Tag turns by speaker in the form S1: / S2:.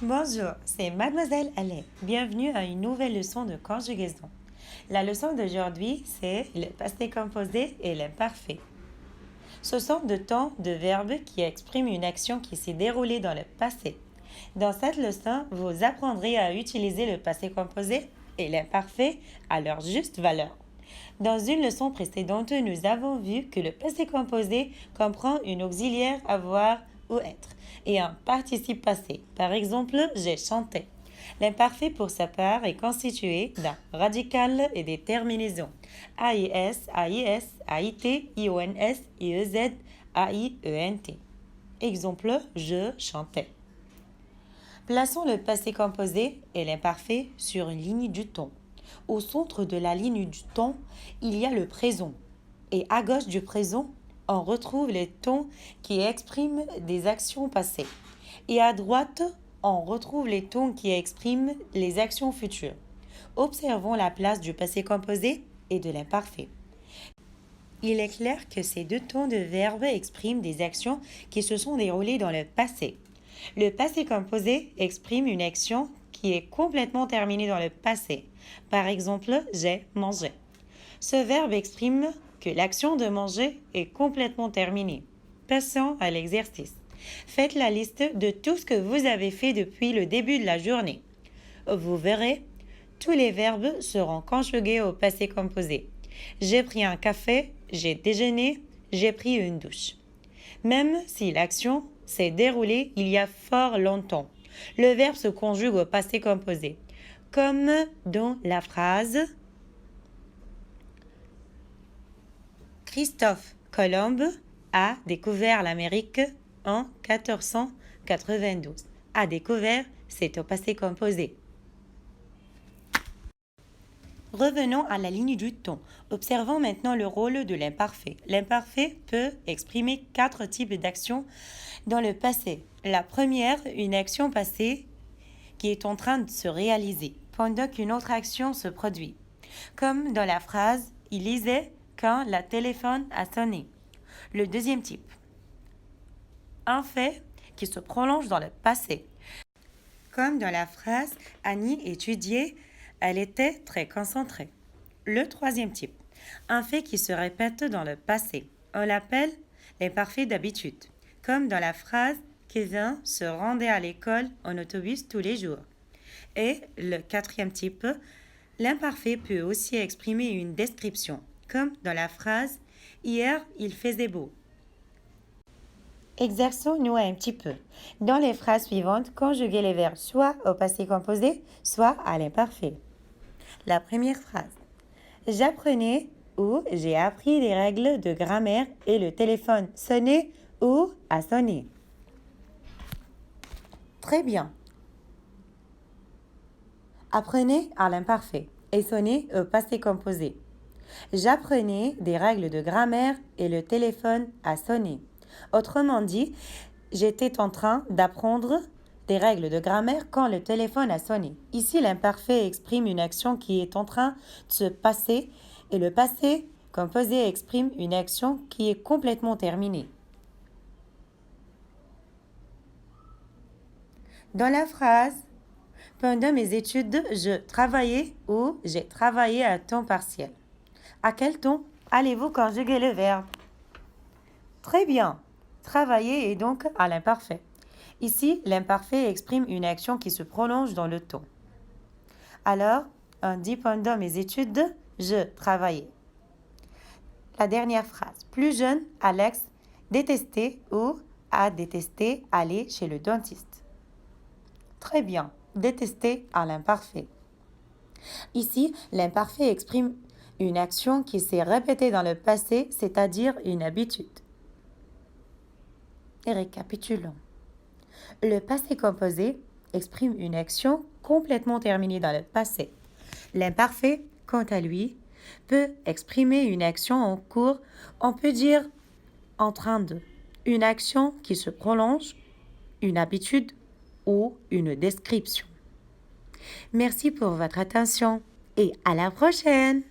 S1: Bonjour, c'est Mademoiselle Allais. Bienvenue à une nouvelle leçon de conjugaison. La leçon d'aujourd'hui, c'est le passé composé et l'imparfait. Ce sont de temps de verbes qui expriment une action qui s'est déroulée dans le passé. Dans cette leçon, vous apprendrez à utiliser le passé composé et l'imparfait à leur juste valeur. Dans une leçon précédente, nous avons vu que le passé composé comprend une auxiliaire avoir ou être et un participe passé. Par exemple, j'ai chanté. L'imparfait pour sa part est constitué d'un radical et des terminaisons AIS, AIS, AIT, IONS, IEZ, AIENT. Exemple, je chantais. Plaçons le passé composé et l'imparfait sur une ligne du temps. Au centre de la ligne du temps, il y a le présent. Et à gauche du présent, on retrouve les temps qui expriment des actions passées. Et à droite, on retrouve les temps qui expriment les actions futures. Observons la place du passé composé et de l'imparfait. Il est clair que ces deux temps de verbe expriment des actions qui se sont déroulées dans le passé. Le passé composé exprime une action qui est complètement terminée dans le passé. Par exemple, j'ai mangé. Ce verbe exprime que l'action de manger est complètement terminée. Passons à l'exercice. Faites la liste de tout ce que vous avez fait depuis le début de la journée. Vous verrez, tous les verbes seront conjugués au passé composé. J'ai pris un café, j'ai déjeuné, j'ai pris une douche. Même si l'action s'est déroulée il y a fort longtemps, le verbe se conjugue au passé composé, comme dans la phrase Christophe Colomb a découvert l'Amérique en 1492. A découvert, c'est au passé composé. Revenons à la ligne du temps. Observons maintenant le rôle de l'imparfait. L'imparfait peut exprimer 4 types d'actions dans le passé. La première, une action passée qui est en train de se réaliser pendant qu'une autre action se produit. Comme dans la phrase « Il lisait quand la téléphone a sonné ». Le deuxième type, un fait qui se prolonge dans le passé. Comme dans la phrase « Annie étudiait, elle était très concentrée ». Le troisième type, un fait qui se répète dans le passé. On l'appelle l'imparfait d'habitude. Comme dans la phrase « Kevin se rendait à l'école en autobus tous les jours ». Et le quatrième type, l'imparfait peut aussi exprimer une description. Comme dans la phrase « Hier, il faisait beau ». Exerçons-nous un petit peu. Dans les phrases suivantes, conjuguez les verbes soit au passé composé, soit à l'imparfait. La première phrase. J'apprenais ou j'ai appris des règles de grammaire et le téléphone sonnait ou a sonné. Très bien. Apprenez à l'imparfait et sonnez au passé composé. J'apprenais des règles de grammaire et le téléphone a sonné. Autrement dit, j'étais en train d'apprendre des règles de grammaire quand le téléphone a sonné. Ici, l'imparfait exprime une action qui est en train de se passer et le passé composé exprime une action qui est complètement terminée. Dans la phrase « Pendant mes études, je travaillais » ou « j'ai travaillé à temps partiel ». À quel temps allez-vous conjuguer le verbe? Très bien. Travailler est donc à l'imparfait. Ici, l'imparfait exprime une action qui se prolonge dans le temps. Alors, on dit pendant mes études, je travaillais. La dernière phrase. Plus jeune, Alex détestait ou a détesté aller chez le dentiste. Très bien. Détester à l'imparfait. Ici, l'imparfait exprime une action qui s'est répétée dans le passé, c'est-à-dire une habitude. Et récapitulons. Le passé composé exprime une action complètement terminée dans le passé. L'imparfait, quant à lui, peut exprimer une action en cours, on peut dire en train de, une action qui se prolonge, une habitude ou une description. Merci pour votre attention et à la prochaine!